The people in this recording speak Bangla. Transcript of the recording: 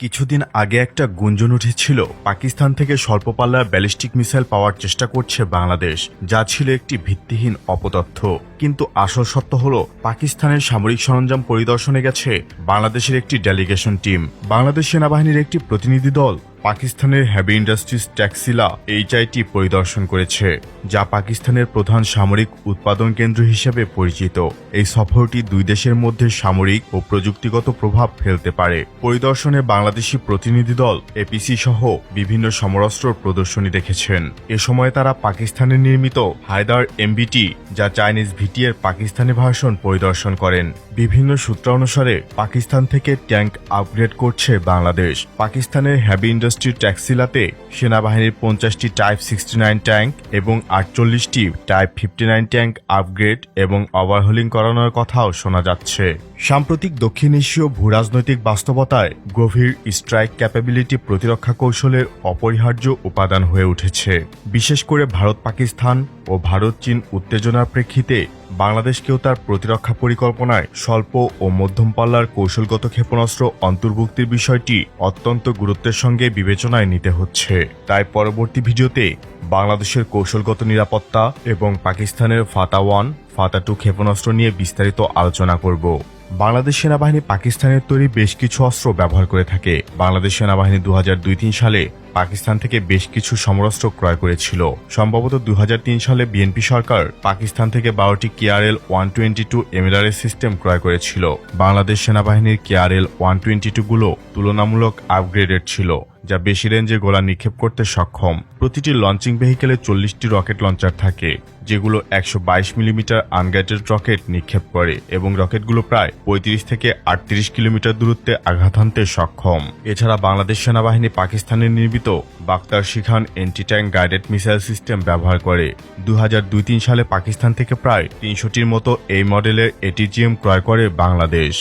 কিছুদিন আগে একটা গুঞ্জন উঠেছিল পাকিস্তান থেকে স্বল্প পাল্লার ব্যালিস্টিক মিসাইল পাওয়ার চেষ্টা করছে বাংলাদেশ, যা ছিল একটি ভিত্তিহীন অপতথ্য। কিন্তু আসল সত্য হলো পাকিস্তানের সামরিক সরঞ্জাম পরিদর্শনে গেছে বাংলাদেশের একটি ডেলিগেশন টিম। বাংলাদেশ সেনাবাহিনীর একটি প্রতিনিধি দল পাকিস্তানের হেভি ইন্ডাস্ট্রিজ ট্যাক্সিলা HIT পরিদর্শন করেছে, যা পাকিস্তানের প্রধান সামরিক উৎপাদন কেন্দ্র হিসেবে পরিচিত। এই সফরটি দুই দেশের মধ্যে সামরিক ও প্রযুক্তিগত প্রভাব ফেলতে পারে। পরিদর্শনে বাংলাদেশি প্রতিনিধি দল APC সহ বিভিন্ন সমরাস্ত্র প্রদর্শনী দেখেছেন। এ সময় তারা পাকিস্তানের নির্মিত হায়দার MBT, যা চাইনিজ VT এর পাকিস্তানি ভার্সন পরিদর্শন করেন। বিভিন্ন সূত্র অনুসারে পাকিস্তান থেকে ট্যাঙ্ক আপগ্রেড করছে বাংলাদেশ। পাকিস্তানের হেভি ইন্ডাস্ট্রি ট্যাক্সিলাতে সেনাবাহিনীর 50টি টাইপ 69 ট্যাঙ্ক এবং 48টি টাইপ 59 ট্যাঙ্ক আপগ্রেড এবং ওভারহোলিং করানোর কথাও শোনা যাচ্ছে। সাম্প্রতিক দক্ষিণ এশীয় ভূরাজনৈতিক বাস্তবতায় গভীর স্ট্রাইক ক্যাপাবিলিটি প্রতিরক্ষা কৌশলের অপরিহার্য উপাদান হয়ে উঠেছে। বিশেষ করে ভারত পাকিস্তান ও ভারত চীন উত্তেজনার প্রেক্ষিতে বাংলাদেশকেও তার প্রতিরক্ষা পরিকল্পনায় স্বল্প ও মধ্যম পাল্লার কৌশলগত ক্ষেপণাস্ত্র অন্তর্ভুক্তির বিষয়টি অত্যন্ত গুরুত্বের সঙ্গে বিবেচনায় নিতে হচ্ছে। তাই পরবর্তী ভিডিওতে বাংলাদেশের কৌশলগত নিরাপত্তা এবং পাকিস্তানের ফাতা-1, ফাতা-2 ক্ষেপণাস্ত্র নিয়ে বিস্তারিত আলোচনা করব। বাংলাদেশ সেনাবাহিনী পাকিস্তানের তৈরি বেশ কিছু অস্ত্র ব্যবহার করে থাকে। বাংলাদেশ সেনাবাহিনী 2002-03 সালে পাকিস্তান থেকে বেশ কিছু সমরাস্ত্র ক্রয় করেছিল। সম্ভবত 2003 সালে বিএনপি সরকার পাকিস্তান থেকে 12টি KRL 122 MLRS সিস্টেম ক্রয় করেছিল। বাংলাদেশ সেনাবাহিনীর KRL 122 গুলো তুলনামূলক আপগ্রেডেড ছিল, যা বেশি রেঞ্জে গোলা নিক্ষেপ করতে সক্ষম। প্রতিটি লঞ্চিং ভেহিকেলে 40টি রকেট লঞ্চার থাকে, যেগুলো 122 মিলিমিটার আনগাইডেড রকেট নিক্ষেপ করে এবং রকেটগুলো প্রায় 35 থেকে 38 কিলোমিটার দূরত্বে আঘাত হানতে সক্ষম। এছাড়া বাংলাদেশ সেনাবাহিনী পাকিস্তানের নির্মিত Baktar Shikan anti tank guided missile system ব্যবহার করে। 2002-03 সালে পাকিস্তান থেকে প্রায় 300টির মতো এই মডেলের ATGM ক্রয় করে বাংলাদেশ।